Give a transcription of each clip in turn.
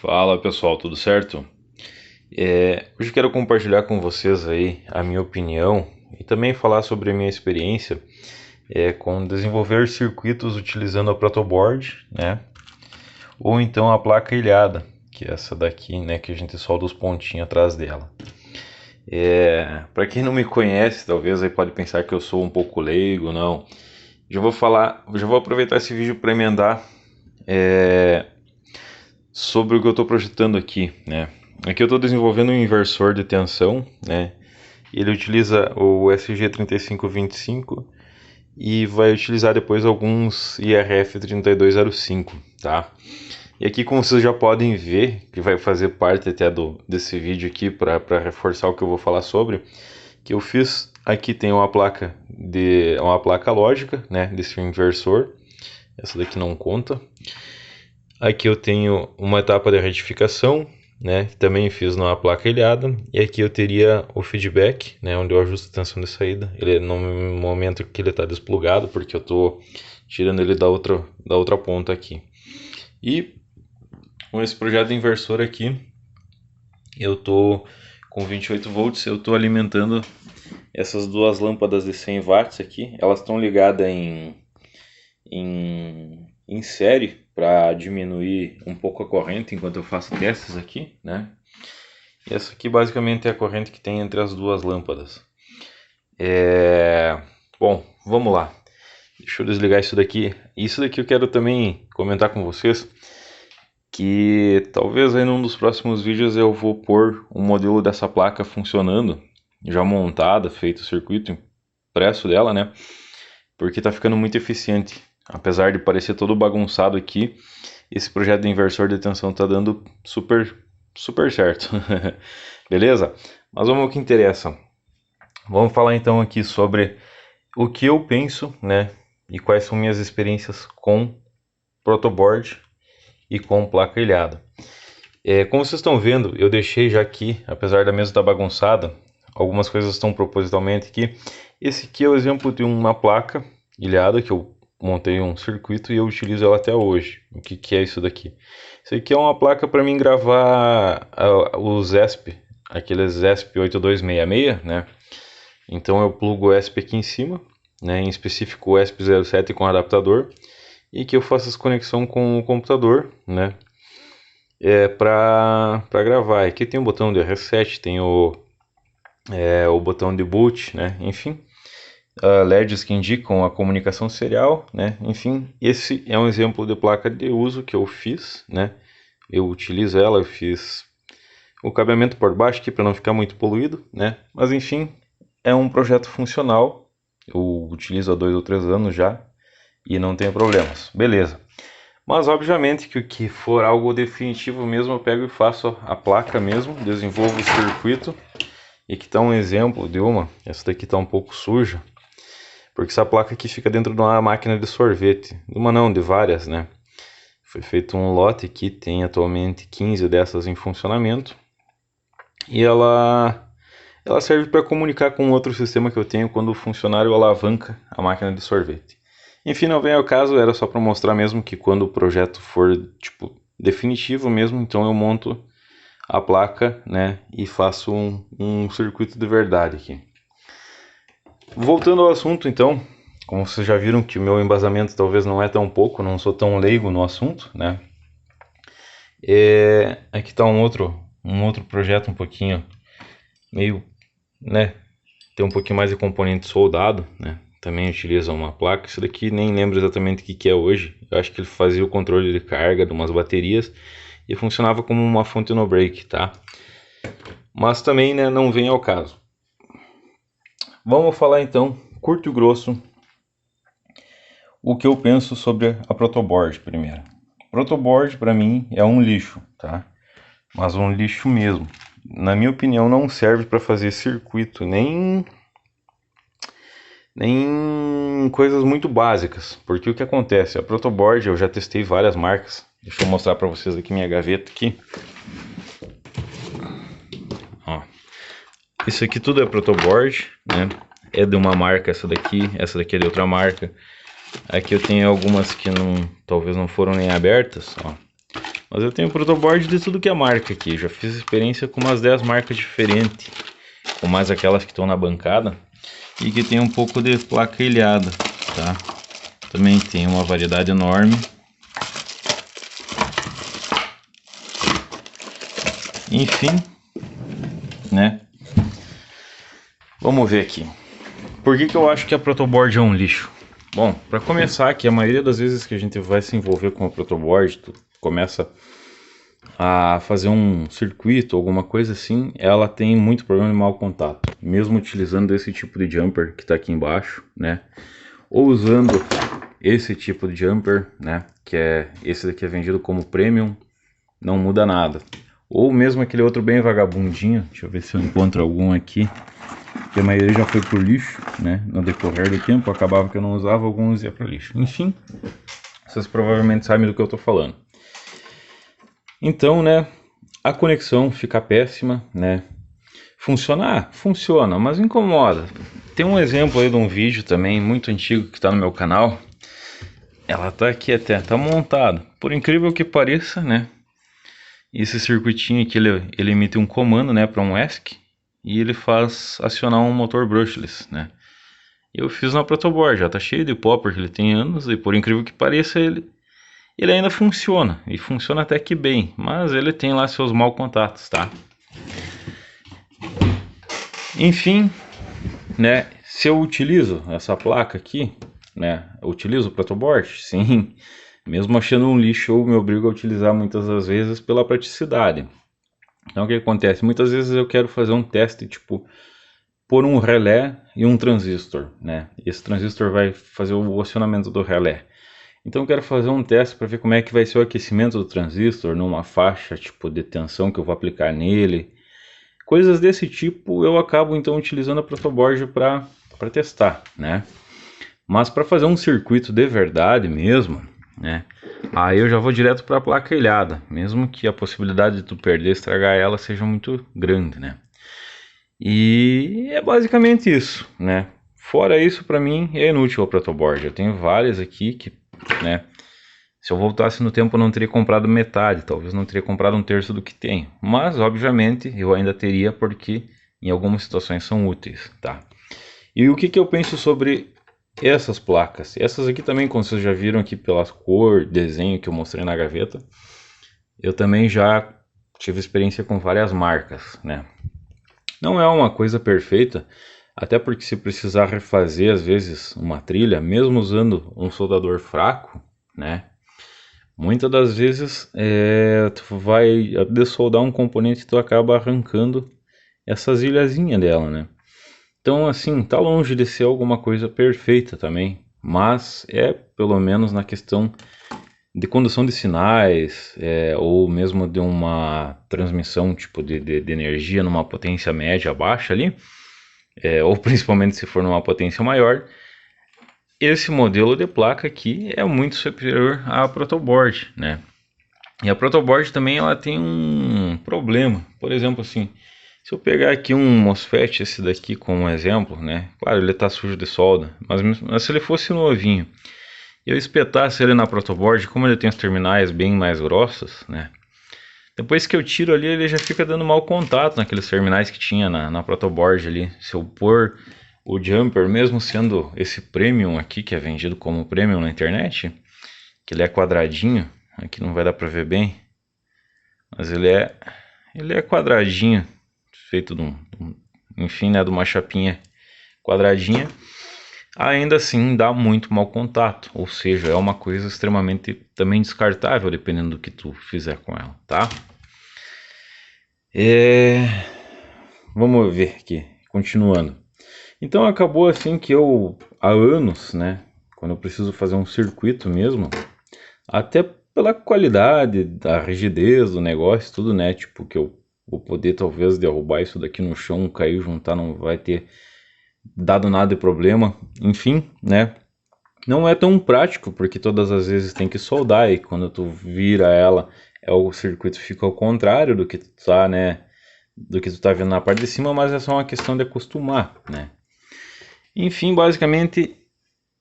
Fala pessoal, tudo certo? Hoje quero compartilhar com vocês aí a minha opinião e também falar sobre a minha experiência com desenvolver circuitos utilizando a protoboard, né? Ou então a placa ilhada, que é essa daqui, né? Que a gente solda os pontinhos atrás dela. Para quem não me conhece, talvez aí pode pensar que eu sou um pouco leigo, não. Já vou aproveitar esse vídeo para emendar sobre o que eu estou projetando aqui, né? Aqui eu estou desenvolvendo um inversor de tensão, né? Ele utiliza o SG3525 e vai utilizar depois alguns IRF3205, tá? E aqui, como vocês já podem ver, que vai fazer parte até desse vídeo aqui para reforçar o que eu vou falar sobre, que eu fiz aqui tem uma placa lógica, né, desse inversor. Essa daqui não conta. Aqui eu tenho uma etapa de retificação, né, que também fiz numa placa ilhada, e aqui eu teria o feedback, né, onde eu ajusto a tensão de saída. Ele no momento que ele está desplugado, porque eu estou tirando ele da outra ponta aqui. E com esse projeto de inversor aqui, eu estou com 28 volts, eu estou alimentando essas duas lâmpadas de 100 watts aqui. Elas estão ligadas em série para diminuir um pouco a corrente enquanto eu faço testes aqui, né? E essa aqui basicamente é a corrente que tem entre as duas lâmpadas. Bom, vamos lá. Deixa eu desligar isso daqui. Isso daqui eu quero também comentar com vocês, que talvez aí num dos próximos vídeos eu vou pôr um modelo dessa placa funcionando, já montada, feito o circuito impresso dela, né? Porque tá ficando muito eficiente. Apesar de parecer todo bagunçado aqui, esse projeto de inversor de tensão tá dando super certo. Beleza? Mas vamos ao que interessa. Vamos falar então aqui sobre o que eu penso, né? E quais são minhas experiências com protoboard e com placa ilhada. Como vocês estão vendo, eu deixei já aqui, apesar da mesa estar bagunçada, algumas coisas estão propositalmente aqui. Esse aqui é o exemplo de uma placa ilhada que eu montei um circuito e eu utilizo ela até hoje. O que é isso daqui? Isso aqui é uma placa para mim gravar os ESP, aqueles ESP 8266, né? Então eu plugo o ESP aqui em cima, né? Em específico o ESP07 com adaptador, e que eu faço essa conexão com o computador, né? Para gravar. Aqui tem o botão de reset, tem o botão de boot, né? Enfim. LEDs que indicam a comunicação serial, né? Enfim, esse é um exemplo de placa de uso que eu fiz, né? Eu utilizo ela, eu fiz o cabeamento por baixo aqui para não ficar muito poluído, né? Mas enfim, é um projeto funcional, eu utilizo há 2 ou 3 anos já e não tem problemas, beleza. Mas obviamente que o que for algo definitivo mesmo, eu pego e faço a placa mesmo, desenvolvo o circuito. E aqui está um exemplo de essa daqui está um pouco suja, porque essa placa aqui fica dentro de uma máquina de sorvete, de várias, né? Foi feito um lote aqui, tem atualmente 15 dessas em funcionamento, e ela serve para comunicar com outro sistema que eu tenho quando o funcionário alavanca a máquina de sorvete. Enfim, não vem ao caso, era só para mostrar mesmo que quando o projeto for tipo definitivo mesmo, então eu monto a placa, né, e faço um circuito de verdade aqui. Voltando ao assunto, então, como vocês já viram que o meu embasamento talvez não é tão pouco, não sou tão leigo no assunto, né? Aqui está um outro projeto um pouquinho meio, né? Tem um pouquinho mais de componente soldado, né? Também utiliza uma placa. Isso daqui nem lembro exatamente o que é hoje. Eu acho que ele fazia o controle de carga de umas baterias e funcionava como uma fonte no break, tá? Mas também, né, não vem ao caso. Vamos falar então, curto e grosso, o que eu penso sobre a protoboard primeiro. Protoboard para mim é um lixo, tá? Mas um lixo mesmo. Na minha opinião, não serve para fazer circuito, nem coisas muito básicas. Porque o que acontece? A protoboard eu já testei várias marcas. Deixa eu mostrar para vocês aqui minha gaveta aqui. Ó. Isso aqui tudo é protoboard, né? É de uma marca essa daqui é de outra marca. Aqui eu tenho algumas que talvez não foram nem abertas, ó. Mas eu tenho protoboard de tudo que é marca aqui. Já fiz experiência com umas 10 marcas diferentes. Ou mais aquelas que estão na bancada. E que tem um pouco de placa ilhada, tá? Também tem uma variedade enorme. Enfim, né? Vamos ver aqui. Por que eu acho que a protoboard é um lixo? Bom, para começar, que a maioria das vezes que a gente vai se envolver com a protoboard, tu começa a fazer um circuito, alguma coisa assim, ela tem muito problema de mau contato, mesmo utilizando esse tipo de jumper que está aqui embaixo, né? Ou usando esse tipo de jumper, né? Que é esse daqui é vendido como premium, não muda nada. Ou mesmo aquele outro bem vagabundinho, deixa eu ver se eu encontro algum aqui, que a maioria já foi pro lixo, né? No decorrer do tempo, acabava que eu não usava, alguns ia pro lixo. Enfim, vocês provavelmente sabem do que eu tô falando. Então, né, a conexão fica péssima, né? Funciona? Funciona, mas incomoda. Tem um exemplo aí de um vídeo também, muito antigo, que tá no meu canal. Ela tá aqui até, tá montado. Por incrível que pareça, né? Esse circuitinho aqui, ele emite um comando, né, para um ESC. E ele faz acionar um motor brushless, né? Eu fiz na protoboard, já tá cheio de pó porque ele tem anos. E por incrível que pareça, ele ainda funciona. E funciona até que bem. Mas ele tem lá seus maus contatos, tá? Enfim, né? Se eu utilizo essa placa aqui, né? Eu utilizo o protoboard? Sim. Mesmo achando um lixo, eu me obrigo a utilizar muitas das vezes pela praticidade. Então o que acontece? Muitas vezes eu quero fazer um teste, tipo, pôr um relé e um transistor, né? Esse transistor vai fazer o acionamento do relé. Então eu quero fazer um teste para ver como é que vai ser o aquecimento do transistor numa faixa, tipo, de tensão que eu vou aplicar nele. Coisas desse tipo eu acabo então utilizando a protoboard para testar, né? Mas para fazer um circuito de verdade mesmo, né? Aí eu já vou direto para a placa ilhada, mesmo que a possibilidade de tu perder, estragar ela seja muito grande, né? E é basicamente isso, né? Fora isso, para mim é inútil o protoboard. Eu tenho várias aqui que, né? Se eu voltasse no tempo, eu não teria comprado metade, talvez não teria comprado um terço do que tenho. Mas, obviamente, eu ainda teria porque em algumas situações são úteis, tá? E o que eu penso sobre essas placas? Essas aqui também, como vocês já viram aqui pelas cor, desenho que eu mostrei na gaveta, eu também já tive experiência com várias marcas, né? Não é uma coisa perfeita, até porque se precisar refazer às vezes uma trilha, mesmo usando um soldador fraco, né? Muitas das vezes tu vai dessoldar um componente e tu acaba arrancando essas ilhazinhas dela, né? Então, assim, tá longe de ser alguma coisa perfeita também, mas é pelo menos na questão de condução de sinais, ou mesmo de uma transmissão tipo de energia numa potência média baixa ali, ou principalmente se for numa potência maior, esse modelo de placa aqui é muito superior à protoboard, né? E a protoboard também ela tem um problema, por exemplo assim, se eu pegar aqui um MOSFET, esse daqui como exemplo, né? Claro, ele está sujo de solda, mas se ele fosse novinho, eu espetasse ele na protoboard, como ele tem os terminais bem mais grossos, né? Depois que eu tiro ali, ele já fica dando mau contato naqueles terminais que tinha na protoboard ali. Se eu pôr o jumper, mesmo sendo esse premium aqui, que é vendido como premium na internet, que ele é quadradinho, aqui não vai dar para ver bem, mas ele é quadradinho, feito enfim, né, de uma chapinha quadradinha, ainda assim dá muito mau contato, ou seja, é uma coisa extremamente também descartável, dependendo do que tu fizer com ela, tá? Vamos ver aqui, continuando. Então acabou assim que eu, há anos, né, quando eu preciso fazer um circuito mesmo, até pela qualidade, da rigidez do negócio, tudo, né, tipo, que eu vou poder talvez derrubar isso daqui no chão, cair, juntar, não vai ter dado nada de problema, enfim, né, não é tão prático, porque todas as vezes tem que soldar, e quando tu vira ela, o circuito fica ao contrário do que tu tá, né, do que tu tá vendo na parte de cima, mas é só uma questão de acostumar, né. Enfim, basicamente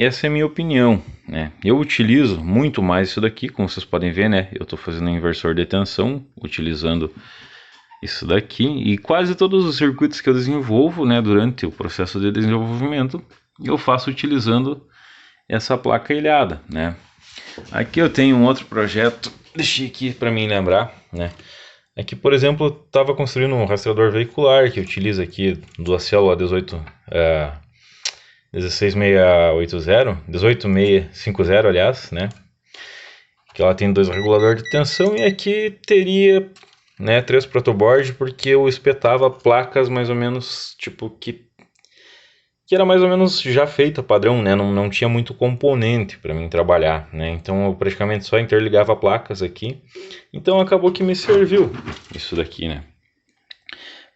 essa é a minha opinião, né? Eu utilizo muito mais isso daqui, como vocês podem ver, né? Eu estou fazendo um inversor de tensão, utilizando isso daqui, e quase todos os circuitos que eu desenvolvo, né, durante o processo de desenvolvimento, eu faço utilizando essa placa ilhada, né? Aqui eu tenho um outro projeto, deixei aqui para mim lembrar, né? Aqui, por exemplo, eu estava construindo um rastreador veicular que utiliza aqui duas células 18650, aliás, né? Que ela tem dois reguladores de tensão e aqui teria, né, 3 protoboard porque eu espetava placas mais ou menos tipo que era mais ou menos já feita padrão, né? Não tinha muito componente para mim trabalhar, né? Então eu praticamente só interligava placas aqui. Então acabou que me serviu isso daqui, né?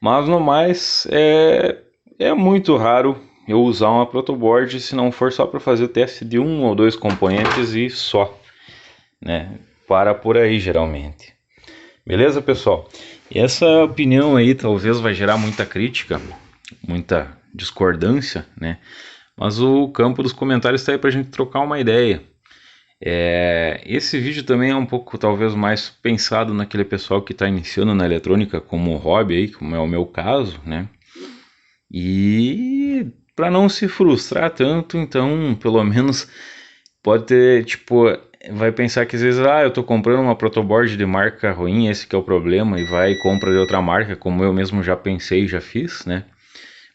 Mas no mais é muito raro eu usar uma protoboard se não for só para fazer teste de um ou dois componentes e só, né? Para por aí geralmente. Beleza, pessoal? E essa opinião aí talvez vai gerar muita crítica, muita discordância, né? Mas o campo dos comentários está aí para a gente trocar uma ideia. Esse vídeo também é um pouco talvez mais pensado naquele pessoal que está iniciando na eletrônica como hobby aí, como é o meu caso, né? E para não se frustrar tanto, então pelo menos pode ter, tipo, vai pensar que às vezes, eu tô comprando uma protoboard de marca ruim, esse que é o problema, e vai e compra de outra marca, como eu mesmo já pensei e já fiz, né?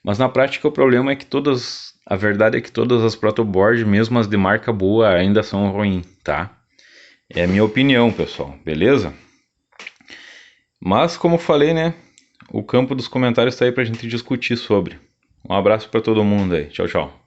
Mas na prática o problema é que a verdade é que todas as protoboards, mesmo as de marca boa, ainda são ruins, tá? É a minha opinião, pessoal, beleza? Mas como falei, né? O campo dos comentários tá aí pra gente discutir sobre. Um abraço para todo mundo aí. Tchau, tchau.